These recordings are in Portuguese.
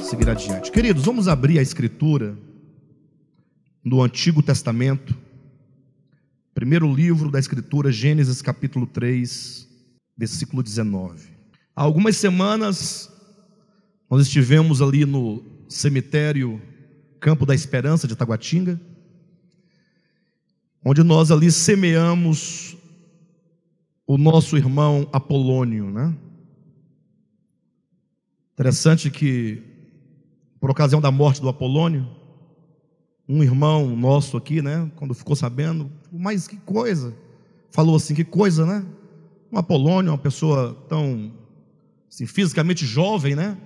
Seguir adiante. Queridos, vamos abrir a Escritura no Antigo Testamento. Primeiro livro da Escritura, Gênesis capítulo 3, versículo 19. Há algumas semanas nós estivemos ali no cemitério Campo da Esperança de Taguatinga, onde nós ali semeamos o nosso irmão Apolônio, né? Interessante que, por ocasião da morte do Apolônio, um irmão nosso aqui, né, quando ficou sabendo, mas que coisa, falou assim, que coisa, né? Um Apolônio, uma pessoa tão assim, fisicamente jovem, né?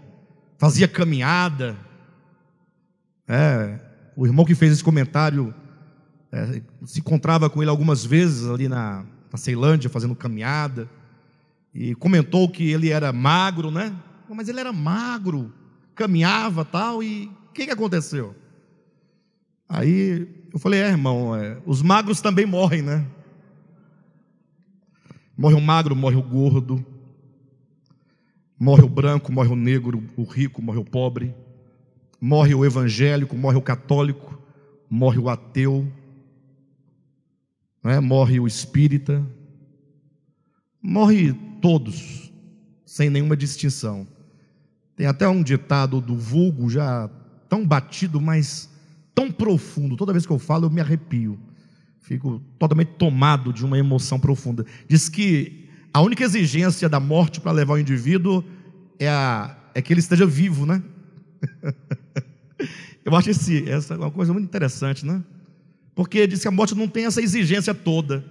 Fazia caminhada. O irmão que fez esse comentário se encontrava com ele algumas vezes ali na Ceilândia, fazendo caminhada, e comentou que ele era magro, né? Mas ele era magro, caminhava tal, e o que aconteceu? Aí eu falei, irmão, os magros também morrem, né? Morre o magro, morre o gordo, morre o branco, morre o negro, o rico, morre o pobre, morre o evangélico, morre o católico, morre o ateu, né? Morre o espírita, morre todos, sem nenhuma distinção. Tem até um ditado do vulgo já tão batido, mas tão profundo, toda vez que eu falo eu me arrepio, fico totalmente tomado de uma emoção profunda. Diz que a única exigência da morte para levar o indivíduo é que ele esteja vivo, né? Eu acho essa é uma coisa muito interessante, né? Porque diz que a morte não tem essa exigência toda.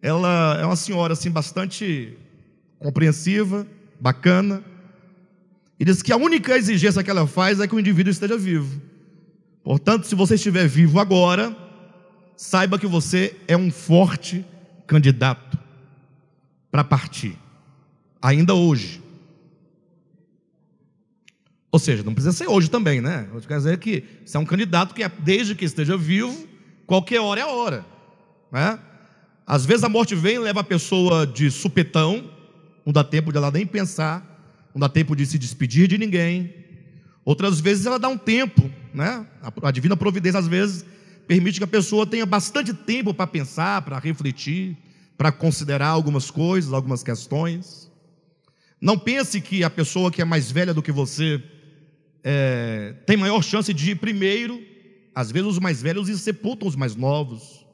Ela é uma senhora assim bastante compreensiva, bacana, e diz que a única exigência que ela faz é que o indivíduo esteja vivo. Portanto, se você estiver vivo agora, saiba que você é um forte candidato para partir, ainda hoje. Ou seja, não precisa ser hoje também, né? Quer dizer que você é um candidato que, desde que esteja vivo, qualquer hora é a hora, né? Às vezes a morte vem e leva a pessoa de supetão, não dá tempo de ela nem pensar, não dá tempo de se despedir de ninguém. Outras vezes ela dá um tempo, né? A divina providência às vezes permite que a pessoa tenha bastante tempo para pensar, para refletir, para considerar algumas coisas, algumas questões. Não pense que a pessoa que é mais velha do que você tem maior chance de ir primeiro. Às vezes os mais velhos sepultam os mais novos,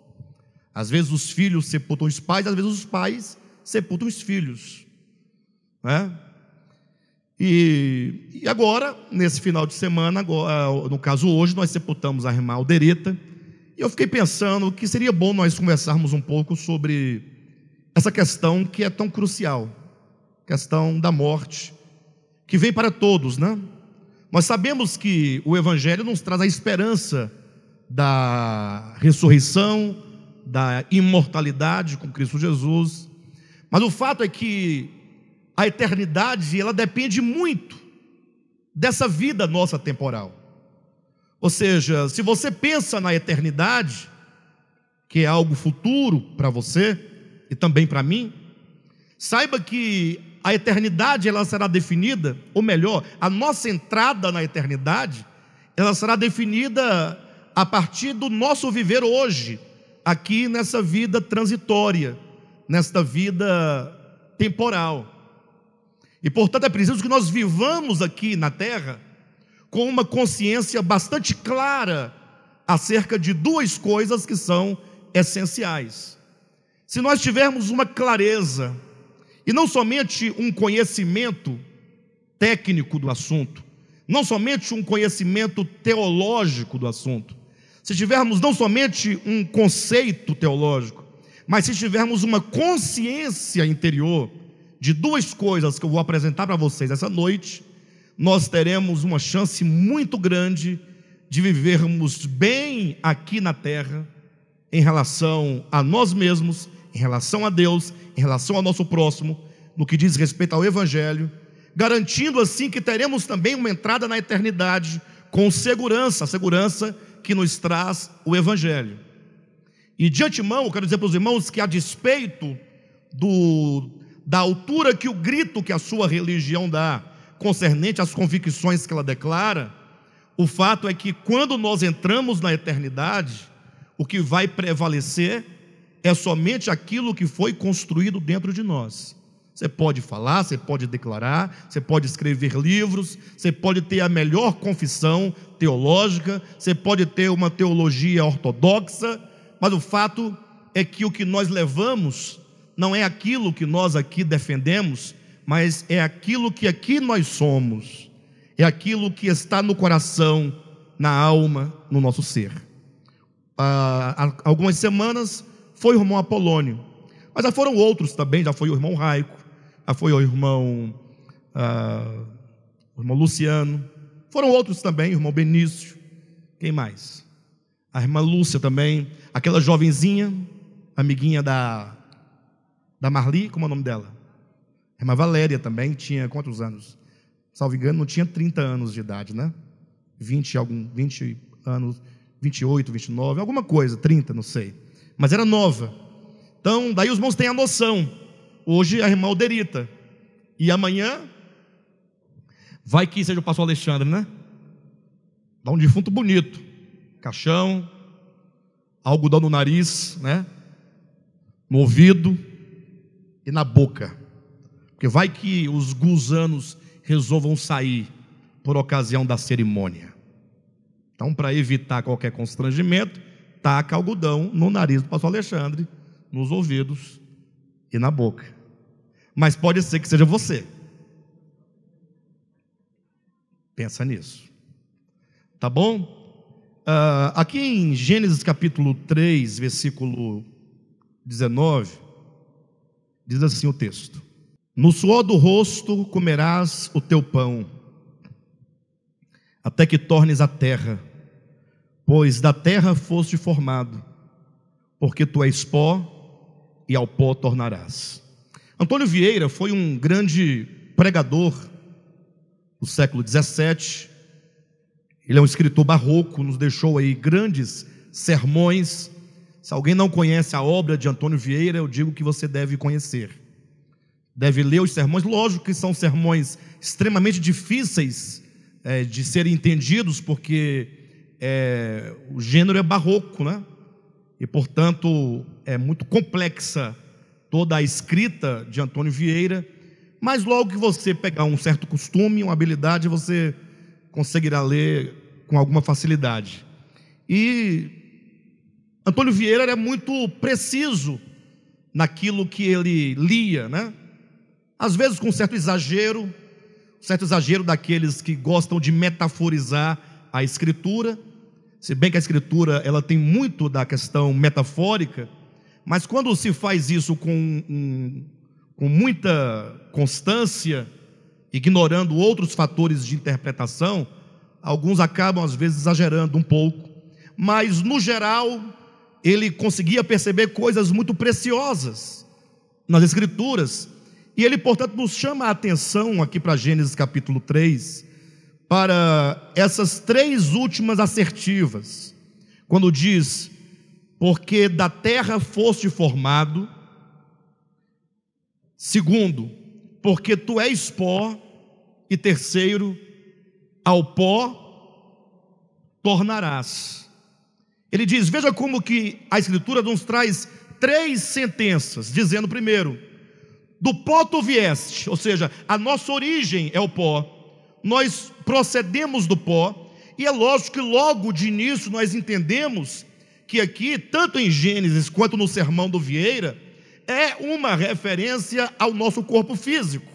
às vezes os filhos sepultam os pais, às vezes os pais sepultam os filhos, né? E agora, nesse final de semana, agora, no caso hoje, nós sepultamos a irmã Aldereta, e eu fiquei pensando que seria bom nós conversarmos um pouco sobre essa questão que é tão crucial, questão da morte, que vem para todos, né? Nós sabemos que o Evangelho nos traz a esperança da ressurreição, da imortalidade com Cristo Jesus, mas o fato é que a eternidade, ela depende muito dessa vida nossa temporal. Ou seja, se você pensa na eternidade, que é algo futuro para você e também para mim, saiba que a eternidade ela será definida, ou melhor, a nossa entrada na eternidade, ela será definida a partir do nosso viver hoje, aqui nessa vida transitória, nesta vida temporal. E portanto é preciso que nós vivamos aqui na terra com uma consciência bastante clara acerca de duas coisas que são essenciais. Se nós tivermos uma clareza, e não somente um conhecimento técnico do assunto, não somente um conhecimento teológico do assunto, se tivermos não somente um conceito teológico, mas se tivermos uma consciência interior de duas coisas que eu vou apresentar para vocês essa noite, nós teremos uma chance muito grande de vivermos bem aqui na terra, em relação a nós mesmos, em relação a Deus, em relação ao nosso próximo, no que diz respeito ao Evangelho, garantindo assim que teremos também uma entrada na eternidade com segurança, a segurança que nos traz o Evangelho. E de antemão, eu quero dizer para os irmãos que, a despeito da altura que o grito que a sua religião dá, concernente às convicções que ela declara, o fato é que quando nós entramos na eternidade, o que vai prevalecer é somente aquilo que foi construído dentro de nós. Você pode falar, você pode declarar, você pode escrever livros, você pode ter a melhor confissão teológica, você pode ter uma teologia ortodoxa, mas o fato é que o que nós levamos não é aquilo que nós aqui defendemos, mas é aquilo que aqui nós somos, é aquilo que está no coração, na alma, no nosso ser. Há algumas semanas foi o irmão Apolônio, mas já foram outros também, já foi o irmão Raico, já foi o irmão Luciano, foram outros também, o irmão Benício, quem mais? A irmã Lúcia também, aquela jovenzinha, amiguinha da Marli, como é o nome dela? A irmã Valéria também, tinha quantos anos? Salvo engano, não tinha 30 anos de idade, né? 20 anos, 28, 29, alguma coisa, 30, não sei. Mas era nova. Então, daí os irmãos têm a noção. Hoje a irmã Alderita. E amanhã, vai que seja o pastor Alexandre, né? Dá um defunto bonito. Caixão, algodão no nariz, né? No ouvido e na boca. Porque vai que os gusanos resolvam sair por ocasião da cerimônia. Então, para evitar qualquer constrangimento, taca algodão no nariz do pastor Alexandre, nos ouvidos e na boca. Mas pode ser que seja você. Pensa nisso. Tá bom? Aqui em Gênesis capítulo 3, versículo 19, diz assim o texto: no suor do rosto comerás o teu pão, até que tornes a terra, pois da terra foste formado, porque tu és pó, e ao pó tornarás. Antônio Vieira foi um grande pregador do século 17. Ele é um escritor barroco, nos deixou aí grandes sermões. Se alguém não conhece a obra de Antônio Vieira, eu digo que você deve conhecer. Deve ler os sermões. Lógico que são sermões extremamente difíceis de serem entendidos, porque o gênero é barroco, né? E portanto é muito complexa toda a escrita de Antônio Vieira. Mas logo que você pegar um certo costume, uma habilidade, você conseguirá ler com alguma facilidade. E Antônio Vieira era muito preciso naquilo que ele lia, né? Às vezes com certo exagero daqueles que gostam de metaforizar a Escritura, se bem que a Escritura ela tem muito da questão metafórica, mas quando se faz isso com muita constância, ignorando outros fatores de interpretação, alguns acabam às vezes exagerando um pouco, mas no geral ele conseguia perceber coisas muito preciosas nas Escrituras. E ele, portanto, nos chama a atenção aqui para Gênesis capítulo 3, para essas três últimas assertivas, quando diz: porque da terra foste formado. Segundo, porque tu és pó. E terceiro, ao pó tornarás. Ele diz, veja como que a Escritura nos traz três sentenças, dizendo primeiro: do pó tu vieste, ou seja, a nossa origem é o pó, nós procedemos do pó. E é lógico que logo de início nós entendemos que aqui, tanto em Gênesis quanto no sermão do Vieira, é uma referência ao nosso corpo físico.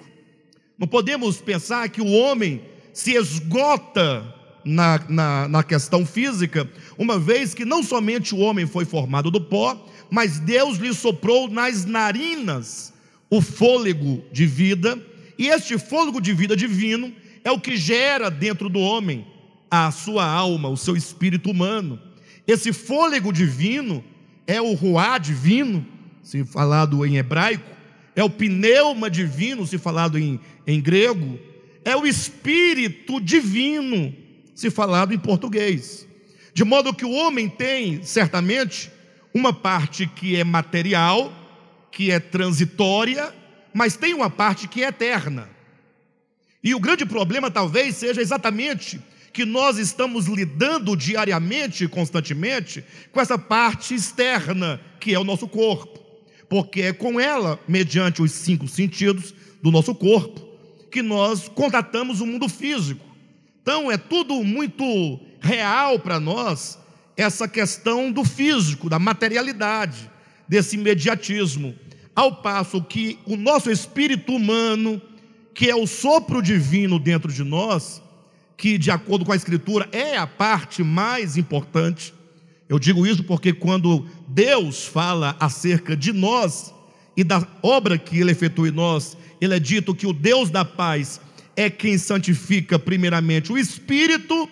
Não podemos pensar que o homem se esgota na questão física, uma vez que não somente o homem foi formado do pó, mas Deus lhe soprou nas narinas o fôlego de vida, e este fôlego de vida divino é o que gera dentro do homem a sua alma, o seu espírito humano. Esse fôlego divino é o ruá divino, se falado em hebraico, é o pneuma divino, se falado em grego, é o espírito divino, se falado em português. De modo que o homem tem, certamente, uma parte que é material, que é transitória, mas tem uma parte que é eterna. E o grande problema talvez seja exatamente que nós estamos lidando diariamente, constantemente, com essa parte externa, que é o nosso corpo. Porque é com ela, mediante os 5 sentidos do nosso corpo, que nós contatamos o mundo físico. Então é tudo muito real para nós, essa questão do físico, da materialidade, desse imediatismo. Ao passo que o nosso espírito humano, que é o sopro divino dentro de nós, que de acordo com a Escritura é a parte mais importante. Eu digo isso porque quando Deus fala acerca de nós e da obra que Ele efetua em nós, Ele é dito que o Deus da paz é quem santifica primeiramente o espírito,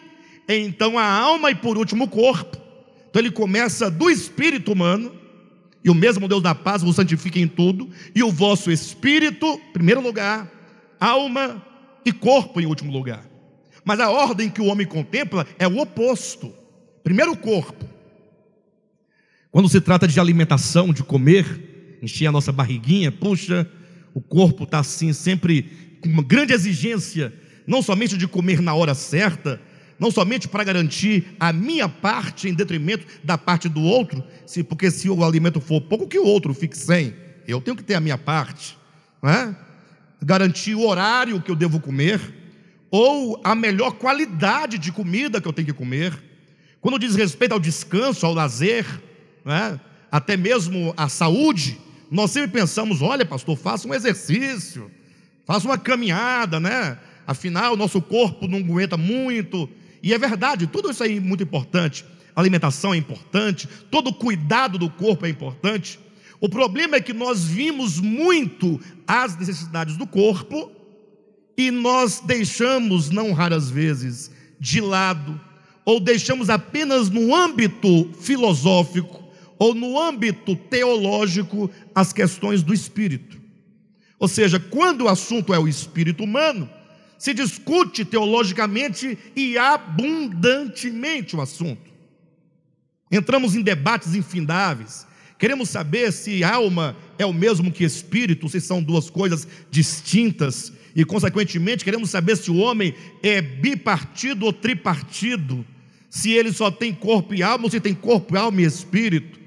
então a alma e por último o corpo. Então Ele começa do espírito humano, e o mesmo Deus da paz vos santifica em tudo, e o vosso espírito, em primeiro lugar, alma e corpo em último lugar. Mas a ordem que o homem contempla é o oposto. Primeiro o corpo. Quando se trata de alimentação, de comer, encher a nossa barriguinha, puxa, o corpo está assim sempre com uma grande exigência, não somente de comer na hora certa, não somente para garantir a minha parte em detrimento da parte do outro, porque se o alimento for pouco, que o outro fique sem. Eu tenho que ter a minha parte, não é? Garantir o horário que eu devo comer, ou a melhor qualidade de comida que eu tenho que comer. Quando diz respeito ao descanso, ao lazer, né, até mesmo à saúde, nós sempre pensamos, olha pastor, faça um exercício, faça uma caminhada, né? Afinal, o nosso corpo não aguenta muito. E é verdade, tudo isso aí é muito importante. A alimentação é importante, todo o cuidado do corpo é importante. O problema é que nós vimos muito as necessidades do corpo e nós deixamos, não raras vezes, de lado, ou deixamos apenas no âmbito filosófico ou no âmbito teológico as questões do espírito. Ou seja, quando o assunto é o espírito humano, se discute teologicamente e abundantemente o assunto. Entramos em debates infindáveis. Queremos saber se alma é o mesmo que espírito, se são duas coisas distintas. E consequentemente queremos saber se o homem é bipartido ou tripartido, se ele só tem corpo e alma ou se tem corpo, alma e espírito.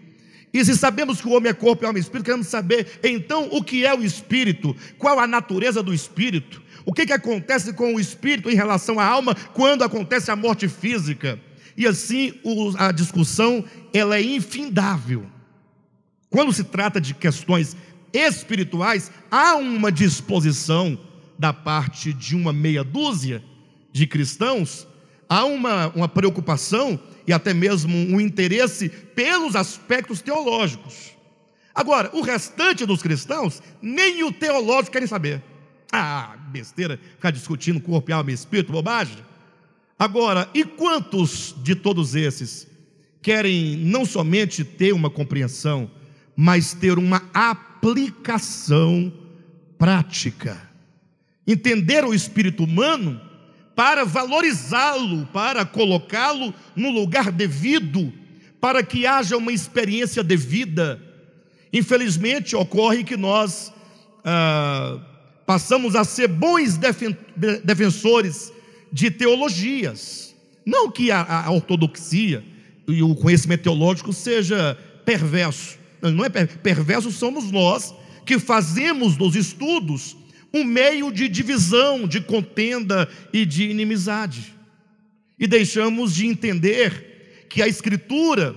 E se sabemos que o homem é corpo, alma e espírito, queremos saber então o que é o espírito, qual a natureza do espírito, o que acontece com o espírito em relação à alma quando acontece a morte física. E assim a discussão ela é infindável. Quando se trata de questões espirituais, há uma disposição da parte de uma meia dúzia de cristãos, há uma preocupação e até mesmo um interesse pelos aspectos teológicos. Agora, o restante dos cristãos, nem o teológico querem saber. Besteira, ficar discutindo corpo, alma e espírito, bobagem. Agora, e quantos de todos esses querem não somente ter uma compreensão, mas ter uma aplicação prática? Entender o espírito humano para valorizá-lo, para colocá-lo no lugar devido, para que haja uma experiência devida. Infelizmente ocorre que nós passamos a ser bons defensores de teologias. Não que a ortodoxia e o conhecimento teológico seja perverso. Não é perverso, somos nós que fazemos dos estudos um meio de divisão, de contenda e de inimizade. E deixamos de entender que a Escritura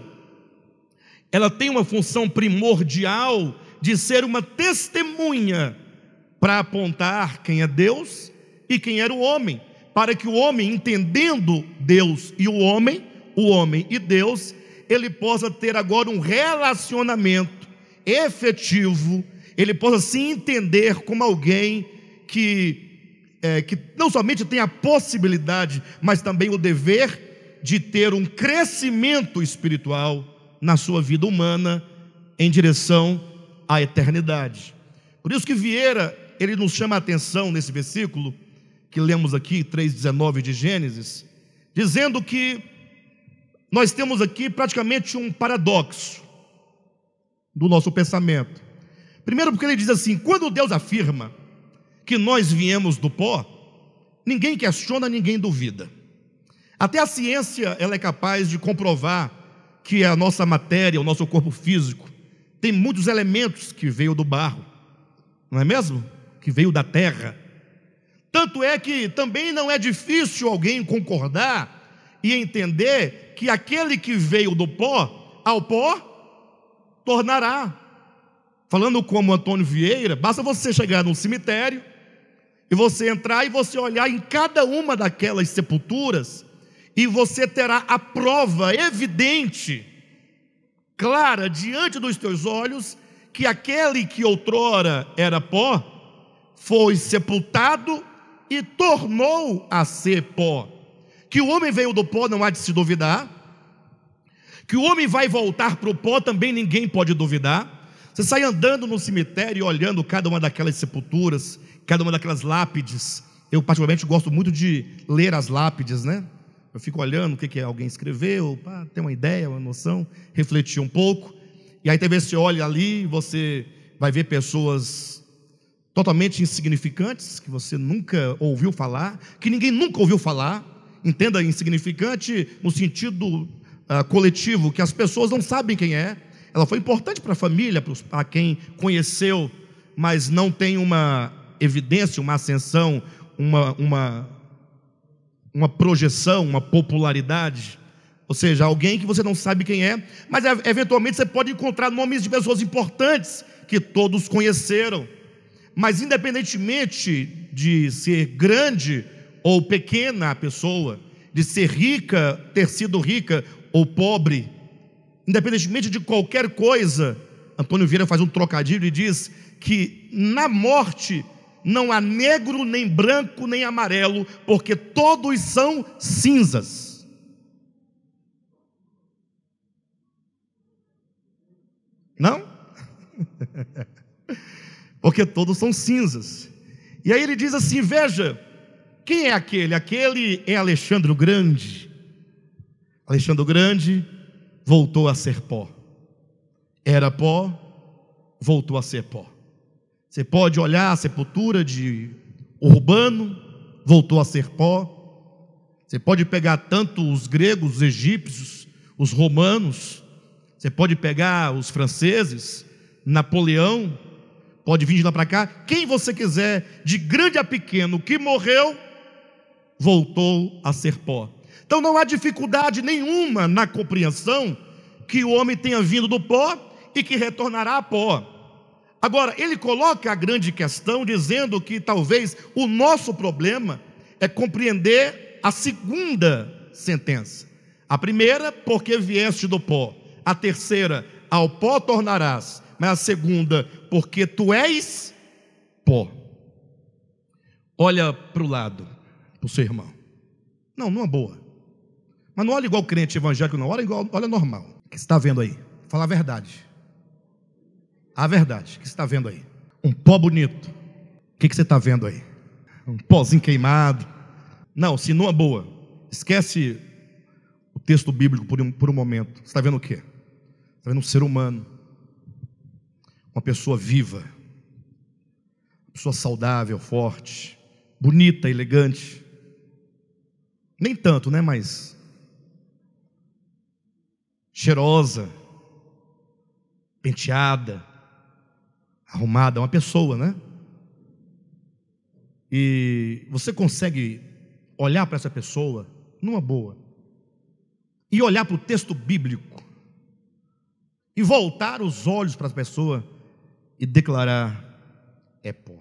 ela tem uma função primordial de ser uma testemunha para apontar quem é Deus e quem era o homem, para que o homem, entendendo Deus e o homem e Deus, ele possa ter agora um relacionamento efetivo, ele possa se entender como alguém que não somente tem a possibilidade, mas também o dever de ter um crescimento espiritual na sua vida humana em direção à eternidade. Por isso que Vieira, ele nos chama a atenção nesse versículo que lemos aqui, 3,19 de Gênesis, dizendo que nós temos aqui praticamente um paradoxo. do nosso pensamento. Primeiro porque ele diz assim: quando Deus afirma que nós viemos do pó, ninguém questiona, ninguém duvida. Até a ciência ela é capaz de comprovar que a nossa matéria, o nosso corpo físico, tem muitos elementos que veio do barro, não é mesmo? Que veio da terra. Tanto é que também não é difícil alguém concordar e entender que aquele que veio do pó, ao pó tornará. Falando como Antônio Vieira, basta você chegar num cemitério e você entrar e você olhar em cada uma daquelas sepulturas, e você terá a prova evidente, clara, diante dos teus olhos, que aquele que outrora era pó, foi sepultado e tornou a ser pó. Que o homem veio do pó não há de se duvidar, que o homem vai voltar para o pó também ninguém pode duvidar. Você sai andando no cemitério, olhando cada uma daquelas sepulturas, cada uma daquelas lápides. Eu particularmente gosto muito de ler as lápides, né? Eu fico olhando o que alguém escreveu, para ter uma ideia, uma noção, refletir um pouco. E aí talvez você olha ali, você vai ver pessoas totalmente insignificantes, que você nunca ouviu falar, que ninguém nunca ouviu falar. Entenda insignificante no sentido coletivo, que as pessoas não sabem quem é. Ela foi importante para a família, para quem conheceu, mas não tem uma evidência, uma ascensão, uma projeção, uma popularidade. Ou seja, alguém que você não sabe quem é, mas eventualmente você pode encontrar nomes de pessoas importantes que todos conheceram. Mas independentemente de ser grande ou pequena a pessoa, de ser rica, ter sido rica ou pobre, independentemente de qualquer coisa, Antônio Vieira faz um trocadilho e diz que na morte não há negro, nem branco, nem amarelo, porque todos são cinzas. Não? Porque todos são cinzas. E aí ele diz assim: veja, quem é aquele? Aquele é Alexandre o Grande. Alexandre o Grande voltou a ser pó. Era pó, voltou a ser pó. Você pode olhar a sepultura de Urbano, voltou a ser pó. Você pode pegar tanto os gregos, os egípcios, os romanos. Você pode pegar os franceses, Napoleão. Pode vir de lá para cá. Quem você quiser, de grande a pequeno, que morreu, voltou a ser pó. Então não há dificuldade nenhuma na compreensão que o homem tenha vindo do pó e que retornará a pó. Agora, ele coloca a grande questão dizendo que talvez o nosso problema é compreender a segunda sentença. A primeira, porque vieste do pó. A terceira, ao pó tornarás. Mas a segunda, porque tu és pó. Olha para o lado, para o seu irmão. Não, numa boa. Mas não olha igual crente evangélico, não. Olha normal. O que você está vendo aí? Fala a verdade. A verdade, o que você está vendo aí? Um pó bonito. O que você está vendo aí? Um pozinho queimado. Não, se numa boa. Esquece o texto bíblico por um momento. Você está vendo o quê? Está vendo um ser humano, uma pessoa viva, uma pessoa saudável, forte, bonita, elegante. Nem tanto, né? Mas cheirosa, penteada, arrumada, uma pessoa, né? E você consegue olhar para essa pessoa numa boa e olhar para o texto bíblico e voltar os olhos para a pessoa e declarar: é pó.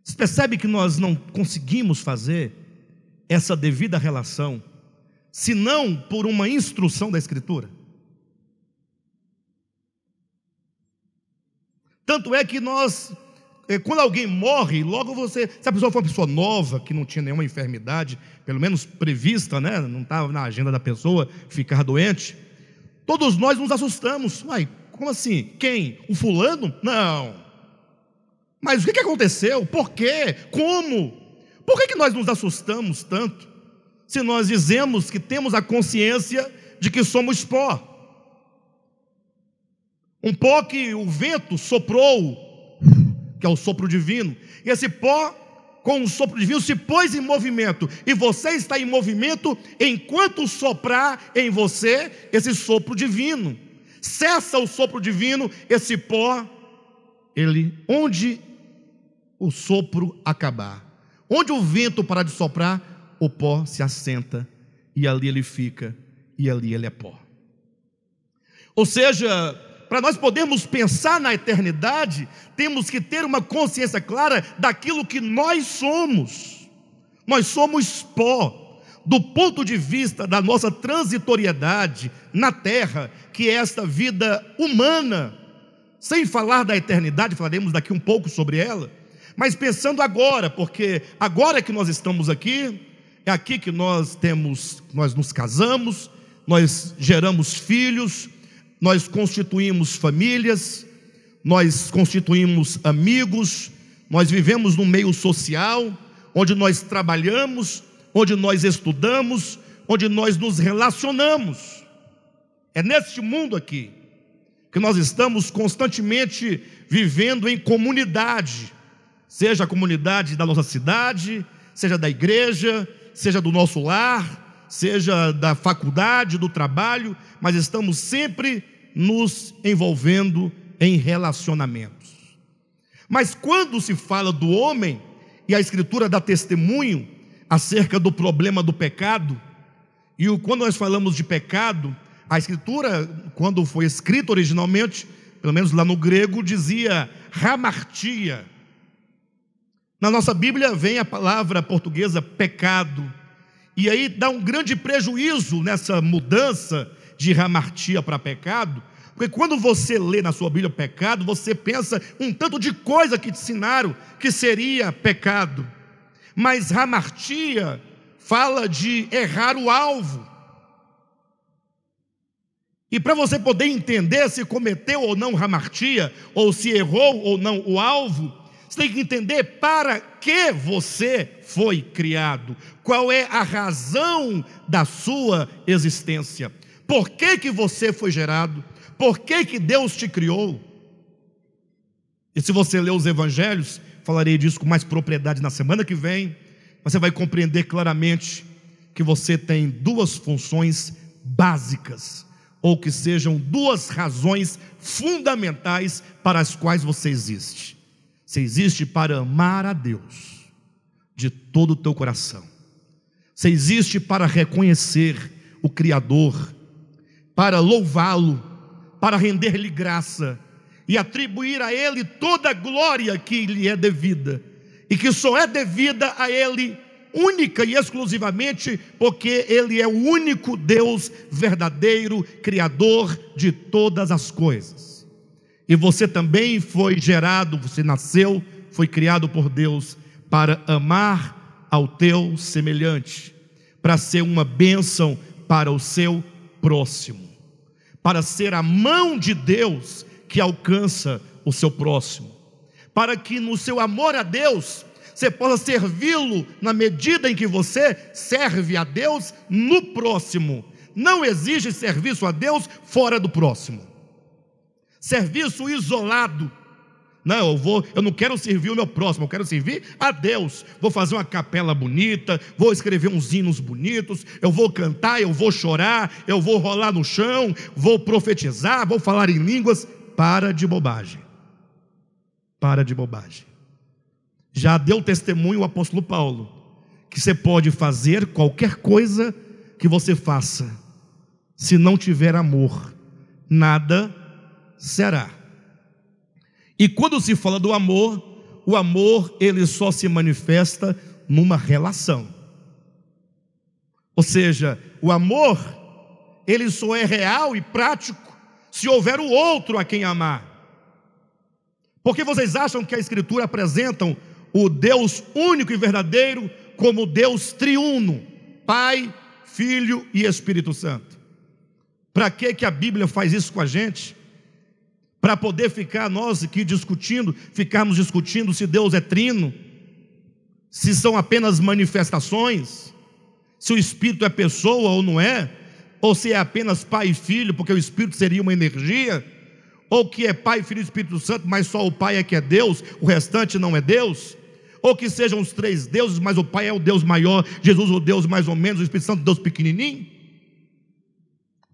Você percebe que nós não conseguimos fazer essa devida relação senão por uma instrução da Escritura? Tanto é que nós, quando alguém morre, logo você, se a pessoa for uma pessoa nova, que não tinha nenhuma enfermidade, pelo menos prevista, né? Não estava na agenda da pessoa ficar doente, todos nós nos assustamos. Uai, como assim? Quem? O fulano? Não. Mas o que aconteceu? Por quê? Como? Por que nós nos assustamos tanto, se nós dizemos que temos a consciência de que somos pó? Um pó que o vento soprou, que é o sopro divino, e esse pó, com o sopro divino, se pôs em movimento, e você está em movimento enquanto soprar em você esse sopro divino. Cessa o sopro divino, esse pó, onde o sopro acabar, onde o vento parar de soprar, o pó se assenta, e ali ele fica, e ali ele é pó. Ou seja, para nós podermos pensar na eternidade, temos que ter uma consciência clara daquilo que nós somos. Nós somos pó, do ponto de vista da nossa transitoriedade na terra, que é esta vida humana, sem falar da eternidade, falaremos daqui um pouco sobre ela, mas pensando agora, porque agora que nós estamos aqui, é aqui que nós nos casamos, nós geramos filhos, nós constituímos famílias, nós constituímos amigos, nós vivemos no meio social, onde nós trabalhamos, onde nós estudamos, onde nós nos relacionamos. É neste mundo aqui que nós estamos constantemente vivendo em comunidade, seja a comunidade da nossa cidade, seja da igreja, seja do nosso lar, seja da faculdade, do trabalho, mas estamos sempre nos envolvendo em relacionamentos. Mas quando se fala do homem, e a Escritura dá testemunho acerca do problema do pecado, e quando nós falamos de pecado, a Escritura, quando foi escrita originalmente, pelo menos lá no grego, dizia hamartia. Na nossa Bíblia vem a palavra portuguesa pecado, e aí dá um grande prejuízo nessa mudança de hamartia para pecado, porque quando você lê na sua Bíblia pecado, você pensa um tanto de coisa que te ensinaram que seria pecado, mas hamartia fala de errar o alvo, e para você poder entender se cometeu ou não hamartia, ou se errou ou não o alvo, você tem que entender para que você foi criado, qual é a razão da sua existência, por que você foi gerado, por que Deus te criou. E se você ler os evangelhos, falarei disso com mais propriedade na semana que vem, você vai compreender claramente que você tem duas funções básicas, ou que sejam duas razões fundamentais para as quais você existe. Você existe para amar a Deus de todo o teu coração. Você existe para reconhecer o Criador, para louvá-lo, para render-lhe graça e atribuir a Ele toda a glória que lhe é devida, e que só é devida a Ele única e exclusivamente porque Ele é o único Deus verdadeiro, Criador de todas as coisas. E você também foi gerado, você nasceu, foi criado por Deus para amar ao teu semelhante, para ser uma bênção para o seu próximo, para ser a mão de Deus que alcança o seu próximo, para que no seu amor a Deus você possa servi-lo na medida em que você serve a Deus no próximo. Não exige serviço a Deus fora do próximo, serviço isolado. Não, eu não quero servir o meu próximo, eu quero servir a Deus. Vou fazer uma capela bonita, vou escrever uns hinos bonitos, eu vou cantar, eu vou chorar, eu vou rolar no chão, vou profetizar, vou falar em línguas. Para de bobagem, para de bobagem. Já deu testemunho o apóstolo Paulo, que você pode fazer qualquer coisa que você faça, se não tiver amor, nada será. E quando se fala do amor, o amor ele só se manifesta numa relação. Ou seja, o amor ele só é real e prático se houver o outro a quem amar. Porque vocês acham que a Escritura apresentam o Deus único e verdadeiro como Deus triuno, Pai, Filho e Espírito Santo? Para que a Bíblia faz isso com a gente? Para poder ficar nós aqui ficarmos discutindo se Deus é trino, se são apenas manifestações, se o Espírito é pessoa ou não é, ou se é apenas Pai e Filho, porque o Espírito seria uma energia, Ou que é Pai, Filho e Espírito Santo, mas só o Pai é que é Deus, o restante não é Deus? Ou que sejam os três deuses, mas o Pai é o Deus maior, Jesus o Deus mais ou menos, o Espírito Santo o Deus pequenininho?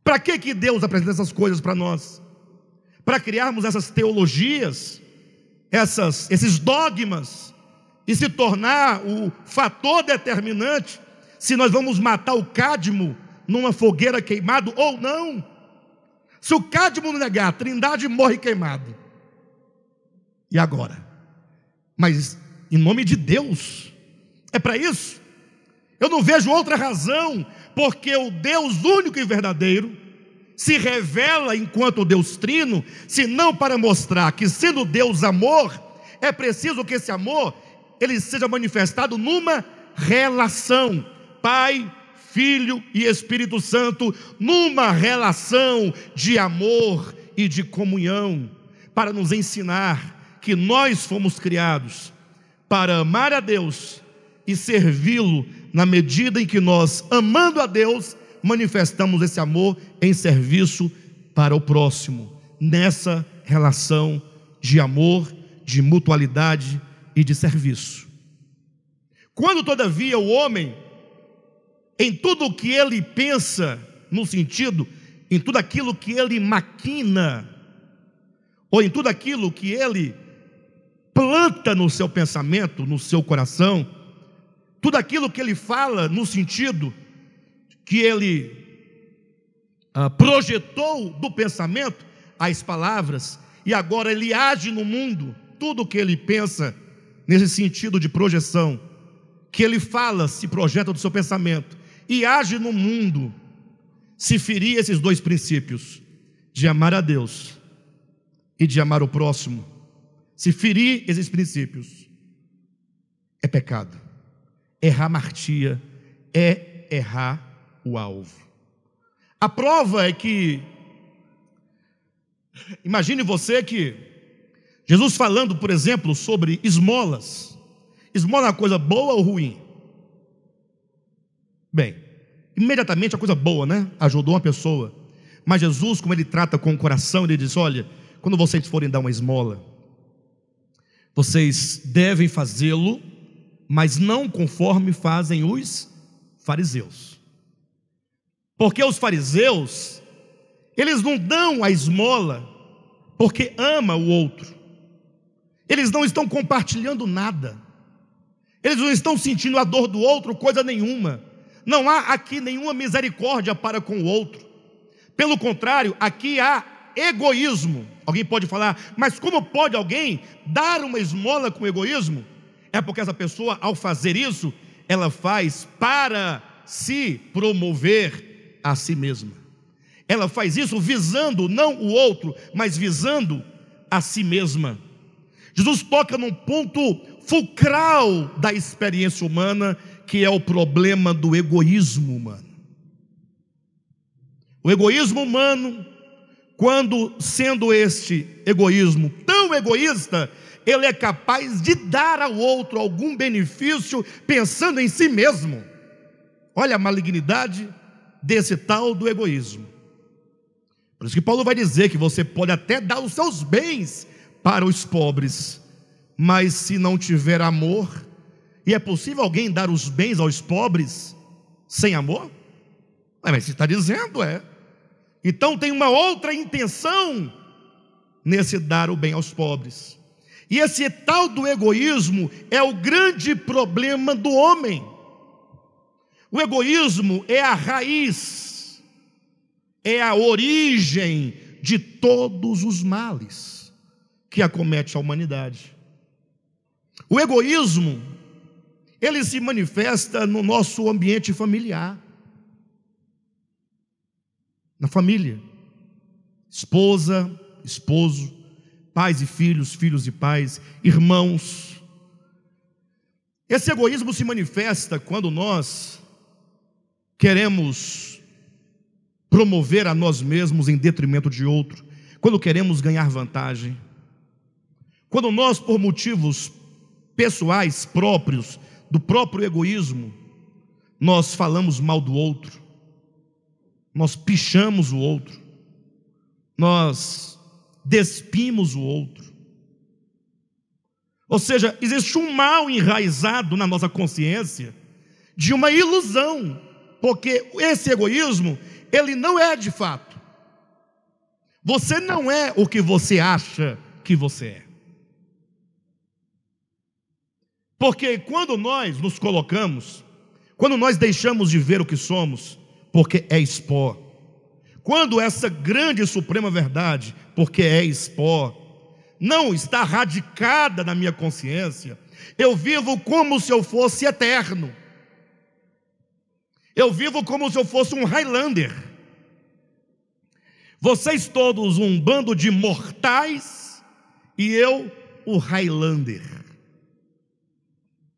Para que Deus apresenta essas coisas para nós? Para criarmos essas teologias, esses dogmas, e se tornar o fator determinante se nós vamos matar o cádmio numa fogueira queimado ou não? Se o cádmio negar, a Trindade morre queimado. E agora? Mas em nome de Deus, é para isso. Eu não vejo outra razão, porque o Deus único e verdadeiro se revela enquanto Deus trino, senão para mostrar que, sendo Deus amor, é preciso que esse amor ele seja manifestado numa relação. Pai, Filho e Espírito Santo, numa relação de amor e de comunhão, para nos ensinar que nós fomos criados para amar a Deus e servi-lo na medida em que nós, amando a Deus, manifestamos esse amor em serviço para o próximo, nessa relação de amor, de mutualidade e de serviço. Quando, todavia, o homem, em tudo o que ele pensa, no sentido, em tudo aquilo que ele maquina, ou em tudo aquilo que ele planta no seu pensamento, no seu coração, tudo aquilo que ele fala, no sentido que ele projetou do pensamento as palavras, e agora ele age no mundo, tudo o que ele pensa, nesse sentido de projeção, que ele fala, se projeta do seu pensamento, e age no mundo, se ferir esses dois princípios, de amar a Deus e de amar o próximo, se ferir esses princípios, é pecado, é hamartia, é errar o alvo. A prova é que, imagine você que Jesus falando, por exemplo, sobre esmolas. Esmola é uma coisa boa ou ruim? Bem, imediatamente a coisa boa, né? Ajudou uma pessoa. Mas Jesus, como ele trata com o coração, ele diz: olha, quando vocês forem dar uma esmola, vocês devem fazê-lo, mas não conforme fazem os fariseus. Porque os fariseus, eles não dão a esmola porque ama o outro. Eles não estão compartilhando nada. Eles não estão sentindo a dor do outro, coisa nenhuma. Não há aqui nenhuma misericórdia para com o outro. Pelo contrário, aqui há egoísmo. Alguém pode falar, mas como pode alguém dar uma esmola com egoísmo? É porque essa pessoa, ao fazer isso, ela faz para se promover a si mesma. Ela faz isso visando não o outro, mas visando a si mesma. Jesus toca num ponto fulcral da experiência humana, que é o problema do egoísmo humano. O egoísmo humano, quando sendo este egoísmo tão egoísta, ele é capaz de dar ao outro algum benefício pensando em si mesmo. Olha a malignidade desse tal do egoísmo. Por isso que Paulo vai dizer que você pode até dar os seus bens para os pobres, mas se não tiver amor, e é possível alguém dar os bens aos pobres sem amor? Mas você está dizendo, então tem uma outra intenção nesse dar o bem aos pobres. E esse tal do egoísmo é o grande problema do homem. O egoísmo é a raiz, é a origem de todos os males que acomete a humanidade. O egoísmo, ele se manifesta no nosso ambiente familiar, na família, esposa, esposo, pais e filhos, filhos e pais, irmãos. Esse egoísmo se manifesta quando nós queremos promover a nós mesmos em detrimento de outro, quando queremos ganhar vantagem, quando nós, por motivos pessoais próprios, do próprio egoísmo, nós falamos mal do outro, nós pichamos o outro, nós despimos o outro. Ou seja, existe um mal enraizado na nossa consciência de uma ilusão, porque esse egoísmo, ele não é de fato. Você não é o que você acha que você é. Porque quando nós nos colocamos, quando nós deixamos de ver o que somos, porque é pó, quando essa grande e suprema verdade, porque é pó, não está radicada na minha consciência, eu vivo como se eu fosse eterno. Eu vivo como se eu fosse um Highlander. Vocês todos um bando de mortais e eu o Highlander,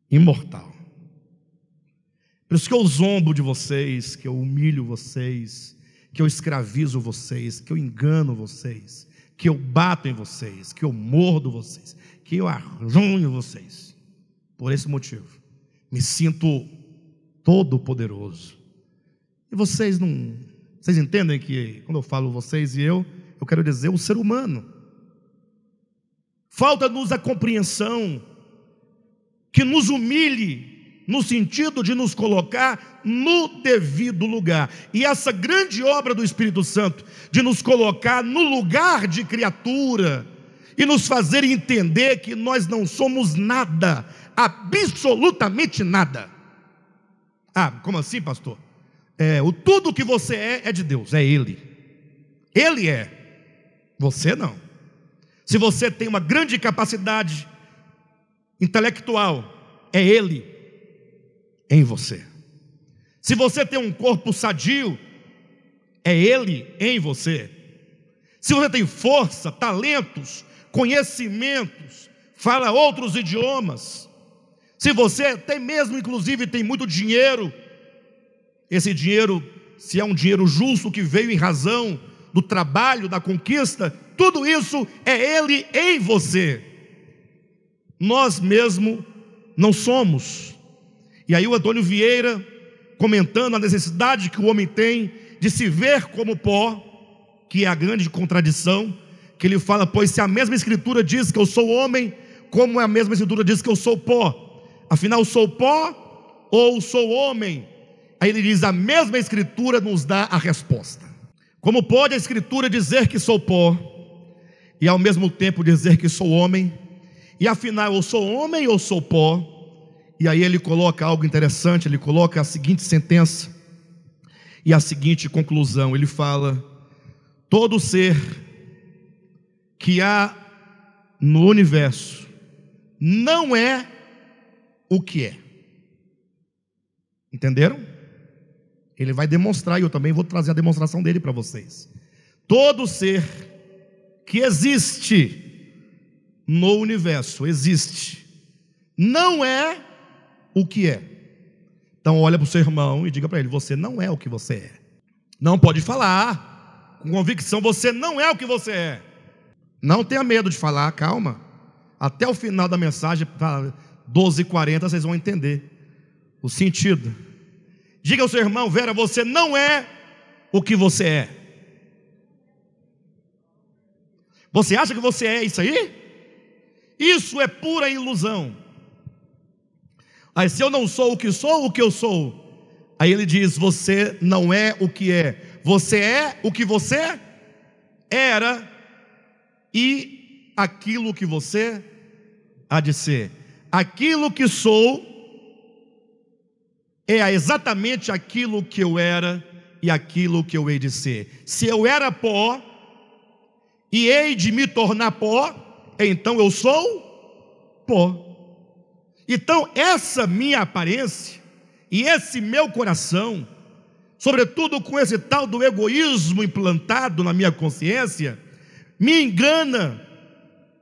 imortal. Por isso que eu zombo de vocês, que eu humilho vocês, que eu escravizo vocês, que eu engano vocês, que eu bato em vocês, que eu mordo vocês, que eu arranho vocês. Por esse motivo, me sinto todo poderoso. E vocês não... Vocês entendem que quando eu falo vocês e eu quero dizer o ser humano. Falta-nos a compreensão que nos humilhe no sentido de nos colocar no devido lugar. E essa grande obra do Espírito Santo, de nos colocar no lugar de criatura e nos fazer entender que nós não somos nada, absolutamente nada. Ah, como assim, pastor? Tudo que você é de Deus, é Ele. Ele é, você não. Se você tem uma grande capacidade intelectual, é Ele em você. Se você tem um corpo sadio, é Ele em você. Se você tem força, talentos, conhecimentos, fala outros idiomas, se você até mesmo inclusive tem muito dinheiro, esse dinheiro, se é um dinheiro justo que veio em razão do trabalho, da conquista, tudo isso é Ele em você. Nós mesmo não somos. E aí o Antônio Vieira, comentando a necessidade que o homem tem de se ver como pó, que é a grande contradição, que ele fala: pois se a mesma escritura diz que eu sou homem, como a mesma escritura diz que eu sou pó? Afinal, sou pó ou sou homem? Aí ele diz: a mesma escritura nos dá a resposta. Como pode a escritura dizer que sou pó e ao mesmo tempo dizer que sou homem? E afinal, eu sou homem ou sou pó? E aí ele coloca algo interessante, ele coloca a seguinte sentença e a seguinte conclusão. Ele fala: todo ser que há no universo não é o que é. Entenderam? Ele vai demonstrar, e eu também vou trazer a demonstração dele para vocês. Todo ser que existe no universo, existe, não é o que é. Então olha para o seu irmão e diga para ele: você não é o que você é. Não pode falar com convicção: você não é o que você é. Não tenha medo de falar, calma. Até o final da mensagem, 12h40, vocês vão entender o sentido. Diga ao seu irmão: Vera, você não é o que você é. Você acha que você é isso aí? Isso é pura ilusão. Aí, se eu não sou o que eu sou, aí ele diz: você não é o que é. Você é o que você era e aquilo que você há de ser. Aquilo que sou é exatamente aquilo que eu era e aquilo que eu hei de ser. Se eu era pó e hei de me tornar pó, então eu sou pó. Então essa minha aparência e esse meu coração, sobretudo com esse tal do egoísmo implantado na minha consciência, me engana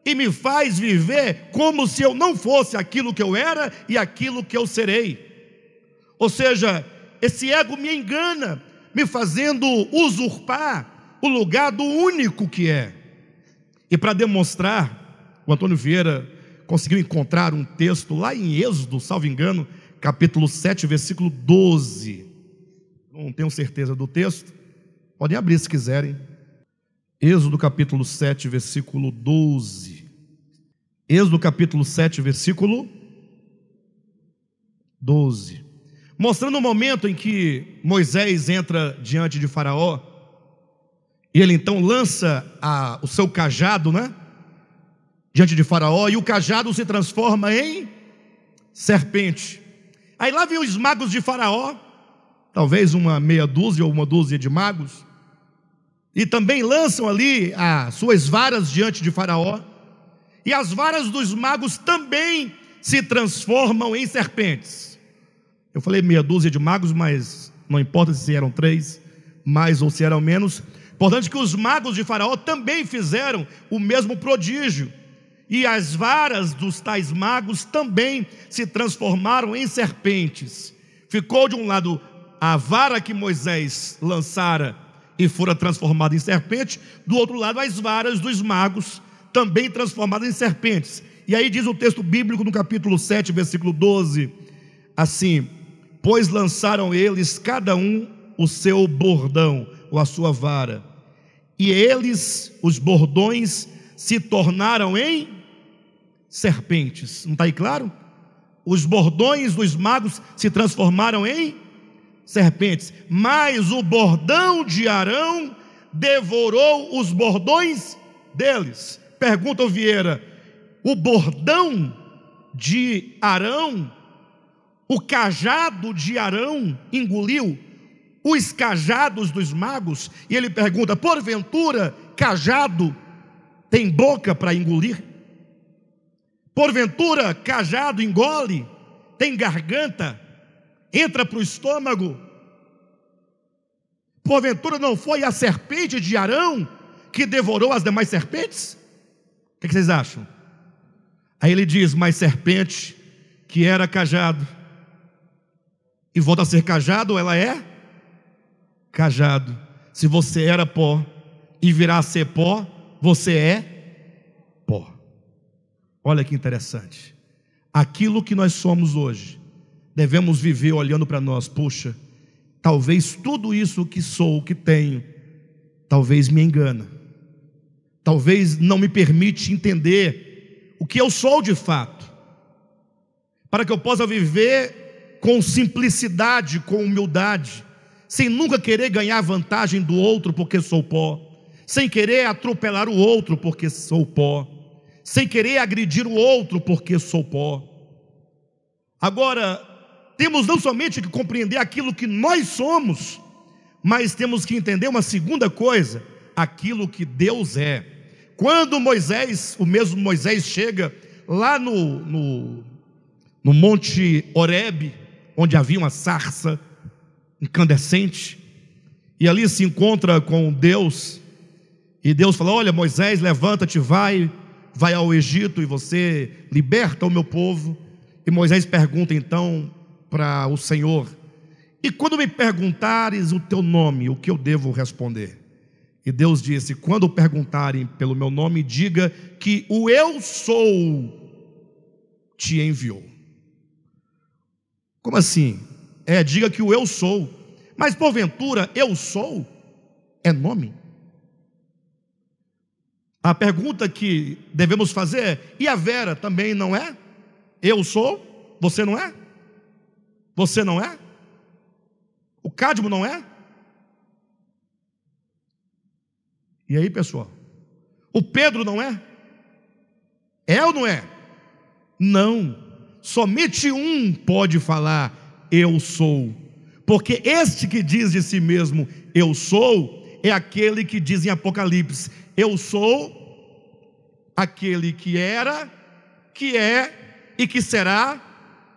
e me faz viver como se eu não fosse aquilo que eu era e aquilo que eu serei. Ou seja, esse ego me engana, me fazendo usurpar o lugar do único que é. E para demonstrar, o Antônio Vieira conseguiu encontrar um texto lá em Êxodo, salvo engano, capítulo 7, versículo 12. Não tenho certeza do texto, podem abrir se quiserem. Êxodo capítulo 7, versículo 12. Êxodo capítulo 7, versículo 12. Mostrando o momento em que Moisés entra diante de Faraó, e ele então lança o seu cajado, diante de Faraó, e o cajado se transforma em serpente. Aí lá vem os magos de Faraó, talvez uma meia dúzia ou uma dúzia de magos, e também lançam ali as suas varas diante de Faraó, e as varas dos magos também se transformam em serpentes. Eu falei meia dúzia de magos, mas não importa se eram 3, mais ou se eram menos. Importante que os magos de Faraó também fizeram o mesmo prodígio, e as varas dos tais magos também se transformaram em serpentes. Ficou de um lado a vara que Moisés lançara e fora transformada em serpente, do outro lado as varas dos magos também transformadas em serpentes. E aí diz o texto bíblico no capítulo 7, versículo 12, assim: pois lançaram eles cada um o seu bordão, ou a sua vara, e eles, os bordões, se tornaram em serpentes. Não está aí claro? Os bordões dos magos se transformaram em serpentes, mas o bordão de Arão devorou os bordões deles. Pergunta o Vieira: o bordão de Arão, o cajado de Arão engoliu os cajados dos magos? E ele pergunta: porventura cajado tem boca para engolir? Porventura cajado engole? Tem garganta? Entra para o estômago? Porventura não foi a serpente de Arão que devorou as demais serpentes? O que vocês acham? Aí ele diz: mas serpente que era cajado e volta a ser cajado, ela é cajado. Se você era pó e virá a ser pó, você é pó. Olha que interessante. Aquilo que nós somos hoje, devemos viver olhando para nós. Puxa, talvez tudo isso que sou, que tenho, talvez me engana, talvez não me permite entender o que eu sou de fato, para que eu possa viver com simplicidade, com humildade, sem nunca querer ganhar vantagem do outro porque sou pó, sem querer atropelar o outro porque sou pó, sem querer agredir o outro porque sou pó. Agora, temos não somente que compreender aquilo que nós somos, mas temos que entender uma segunda coisa: aquilo que Deus é. Quando Moisés, o mesmo Moisés, chega lá no monte Horebe, onde havia uma sarça incandescente, e ali se encontra com Deus, e Deus fala: olha Moisés, levanta-te, vai ao Egito e você liberta o meu povo. E Moisés pergunta então para o Senhor: e quando me perguntares o teu nome, o que eu devo responder? E Deus disse: quando perguntarem pelo meu nome, diga que o eu sou te enviou. Como assim? Diga que o eu sou. Mas porventura eu sou é nome? A pergunta que devemos fazer é: e a Vera também não é? Eu sou, você não é? Você não é? O Cadmo não é? E aí, pessoal? O Pedro não é? É ou não é? Não. Somente um pode falar eu sou, porque este que diz de si mesmo eu sou é aquele que diz em Apocalipse: eu sou aquele que era, que é e que será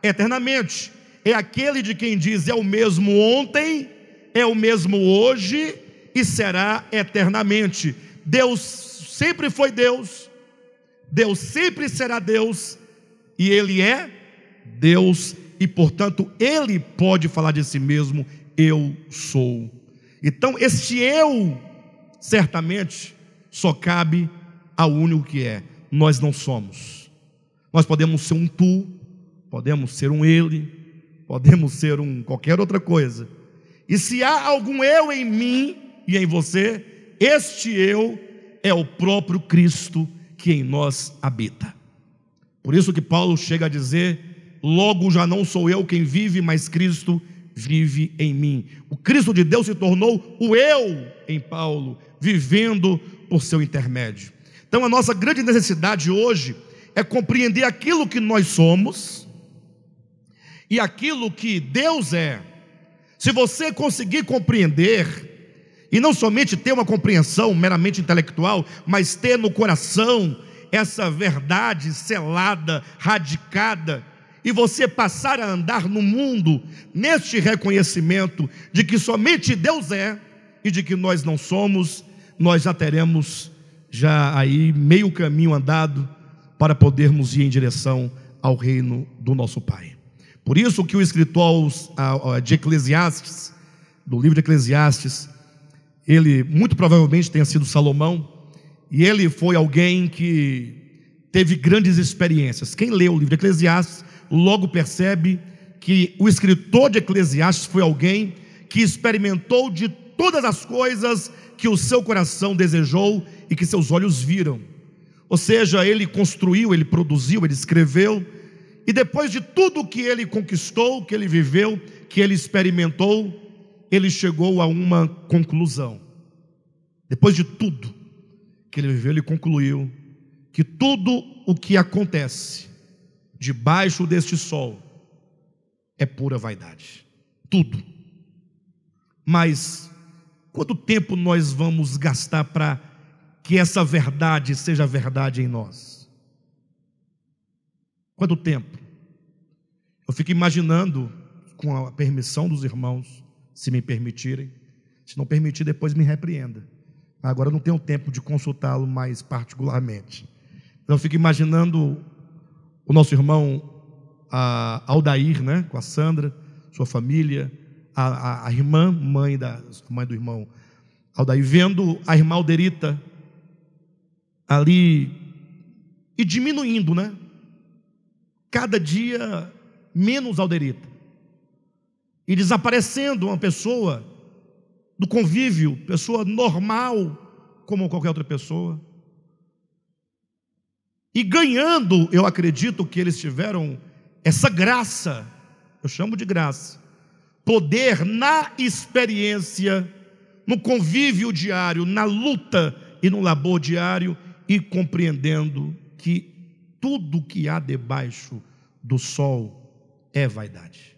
eternamente. É aquele de quem diz: é o mesmo ontem, é o mesmo hoje e será eternamente. Deus sempre foi Deus, Deus sempre será Deus, e Ele é Deus, e portanto Ele pode falar de si mesmo: eu sou. Então este eu certamente só cabe ao único que é. Nós não somos. Nós podemos ser um tu, podemos ser um ele, podemos ser um qualquer outra coisa. E se há algum eu em mim e em você, este eu é o próprio Cristo que em nós habita. Por isso que Paulo chega a dizer: logo já não sou eu quem vive, mas Cristo vive em mim. O Cristo de Deus se tornou o eu em Paulo, vivendo por seu intermédio. Então a nossa grande necessidade hoje é compreender aquilo que nós somos e aquilo que Deus é. Se você conseguir compreender, e não somente ter uma compreensão meramente intelectual, mas ter no coração essa verdade selada, radicada, e você passar a andar no mundo neste reconhecimento de que somente Deus é e de que nós não somos, nós já teremos aí meio caminho andado para podermos ir em direção ao reino do nosso Pai. Por isso que o escritor de Eclesiastes, do livro de Eclesiastes, ele muito provavelmente tenha sido Salomão, e ele foi alguém que teve grandes experiências. Quem lê o livro de Eclesiastes logo percebe que o escritor de Eclesiastes foi alguém que experimentou de todas as coisas que o seu coração desejou e que seus olhos viram. Ou seja, ele construiu, ele produziu, ele escreveu, e depois de tudo que ele conquistou, que ele viveu, que ele experimentou, ele chegou a uma conclusão. Depois de tudo que ele viveu, ele concluiu que tudo o que acontece debaixo deste sol é pura vaidade. Tudo. Mas quanto tempo nós vamos gastar para que essa verdade seja verdade em nós? Quanto tempo? Eu fico imaginando, com a permissão dos irmãos, se me permitirem. Se não permitir, depois me repreenda. Agora eu não tenho tempo de consultá-lo mais particularmente. Então eu fico imaginando o nosso irmão Aldair, né, com a Sandra, sua família, a irmã, mãe do irmão Aldair, vendo a irmã Alderita ali e diminuindo, né? Cada dia menos Alderita, e desaparecendo uma pessoa do convívio, pessoa normal como qualquer outra pessoa, e ganhando, eu acredito que eles tiveram essa graça, eu chamo de graça, poder na experiência, no convívio diário, na luta e no labor diário, e compreendendo que tudo que há debaixo do sol é vaidade.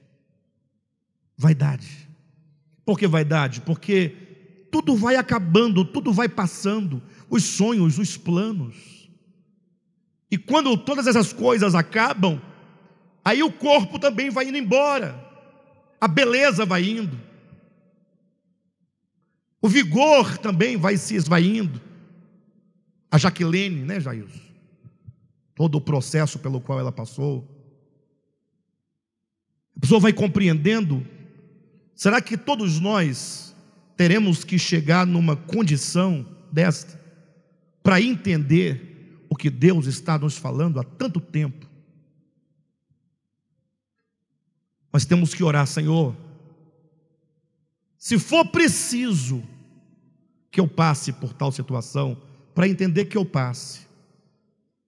Vaidade. Por que vaidade? Porque tudo vai acabando, tudo vai passando, os sonhos, os planos. E quando todas essas coisas acabam, aí o corpo também vai indo embora, a beleza vai indo, o vigor também vai se esvaindo. A Jaqueline, né, Jailson? Todo o processo pelo qual ela passou. A pessoa vai compreendendo. Será que todos nós teremos que chegar numa condição desta para entender o que Deus está nos falando há tanto tempo? Nós temos que orar: Senhor, se for preciso que eu passe por tal situação, para entender que eu passe,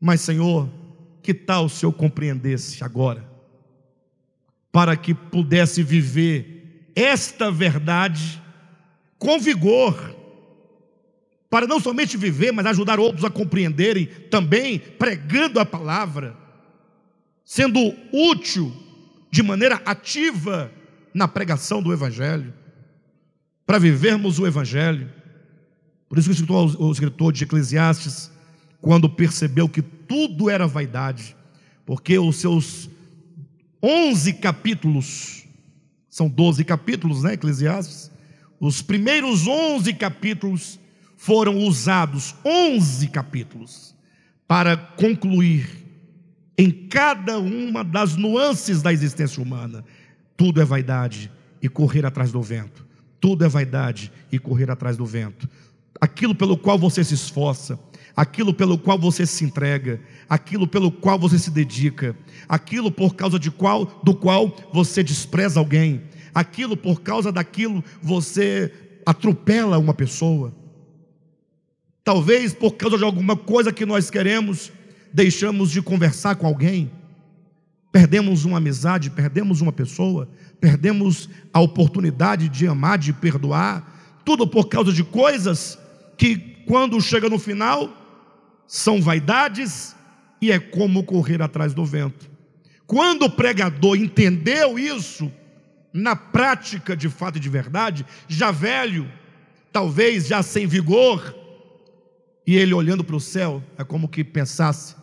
mas Senhor, que tal se eu compreendesse agora, para que pudesse viver esta verdade com vigor, para não somente viver, mas ajudar outros a compreenderem também, pregando a palavra, sendo útil de maneira ativa na pregação do Evangelho, para vivermos o Evangelho. Por isso que o escritor de Eclesiastes, quando percebeu que tudo era vaidade, porque os seus 11 capítulos, são 12 capítulos, né, Eclesiastes, os primeiros 11 capítulos foram usados, 11 capítulos, para concluir em cada uma das nuances da existência humana. Tudo é vaidade e correr atrás do vento. Tudo é vaidade e correr atrás do vento. Aquilo pelo qual você se esforça, aquilo pelo qual você se entrega, aquilo pelo qual você se dedica, aquilo por causa do qual você despreza alguém, aquilo por causa daquilo você atropela uma pessoa. Talvez por causa de alguma coisa que nós queremos, deixamos de conversar com alguém, perdemos uma amizade, perdemos uma pessoa, perdemos a oportunidade de amar, de perdoar, tudo por causa de coisas que, quando chega no final, são vaidades e é como correr atrás do vento. Quando o pregador entendeu isso, na prática de fato e de verdade, já velho, talvez já sem vigor, e ele olhando para o céu, é como que pensasse: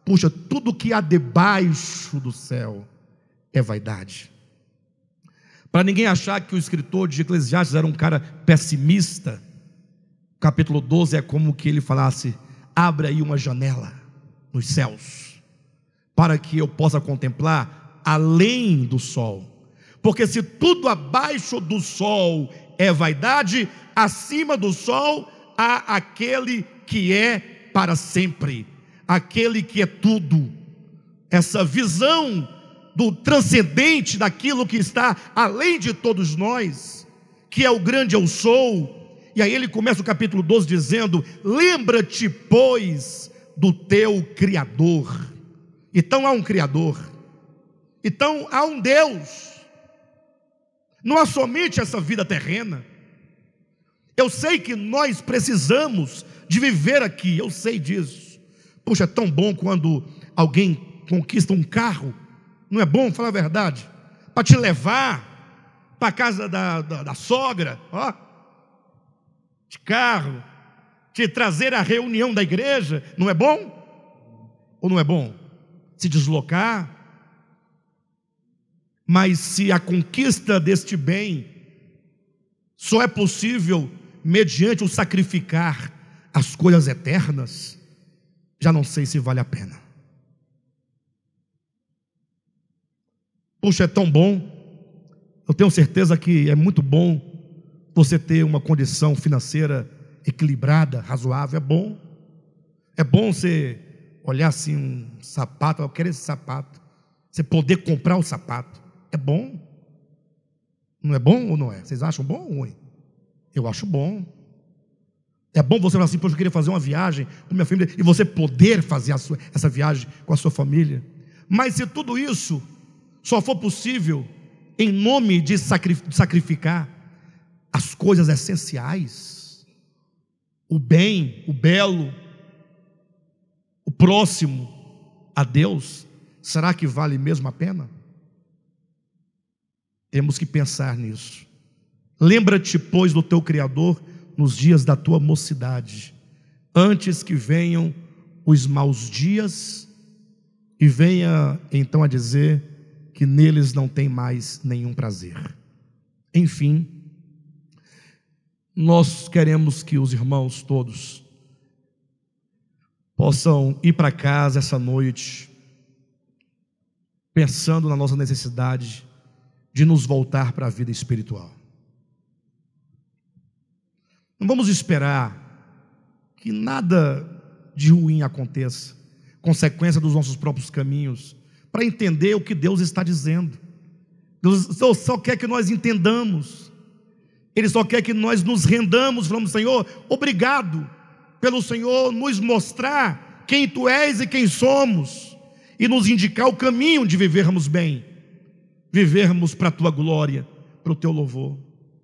puxa, tudo que há debaixo do céu é vaidade. Para ninguém achar que o escritor de Eclesiastes era um cara pessimista, capítulo 12 é como que ele falasse: abre aí uma janela nos céus, para que eu possa contemplar além do sol. Porque se tudo abaixo do sol é vaidade, acima do sol há aquele que é para sempre, aquele que é tudo. Essa visão do transcendente, daquilo que está além de todos nós, que é o grande eu sou. E aí ele começa o capítulo 12 dizendo: lembra-te, pois, do teu Criador. Então há um Criador, então há um Deus, não há somente essa vida terrena. Eu sei que nós precisamos de viver aqui, eu sei disso. Puxa, é tão bom quando alguém conquista um carro, não é bom? Falar a verdade, para te levar para a casa da sogra, ó, de carro, te trazer à reunião da igreja, não é bom? Ou não é bom? Se deslocar. Mas se a conquista deste bem só é possível mediante o sacrificar as coisas eternas, já não sei se vale a pena. Puxa, é tão bom. Eu tenho certeza que é muito bom você ter uma condição financeira equilibrada, razoável. É bom. É bom você olhar assim um sapato: eu quero esse sapato. Você poder comprar o sapato. É bom. Não é bom ou não é? Vocês acham bom ou ruim? Eu acho bom. É bom você falar assim: poxa, eu queria fazer uma viagem com minha família, e você poder fazer essa viagem com a sua família. Mas se tudo isso só for possível em nome de sacrificar as coisas essenciais, o bem, o belo, o próximo a Deus, será que vale mesmo a pena? Temos que pensar nisso. Lembra-te, pois, do teu Criador nos dias da tua mocidade, antes que venham os maus dias e venha então a dizer que neles não tem mais nenhum prazer. Enfim, nós queremos que os irmãos todos possam ir para casa essa noite pensando na nossa necessidade de nos voltar para a vida espiritual. Não vamos esperar que nada de ruim aconteça, consequência dos nossos próprios caminhos, para entender o que Deus está dizendo. Deus só quer que nós entendamos. Ele só quer que nós nos rendamos, falamos: Senhor, obrigado pelo Senhor nos mostrar quem Tu és e quem somos, e nos indicar o caminho de vivermos bem, vivermos para a Tua glória, para o Teu louvor.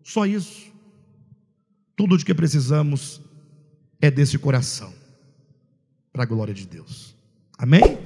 Só isso. Tudo de que precisamos é desse coração, para a glória de Deus. Amém?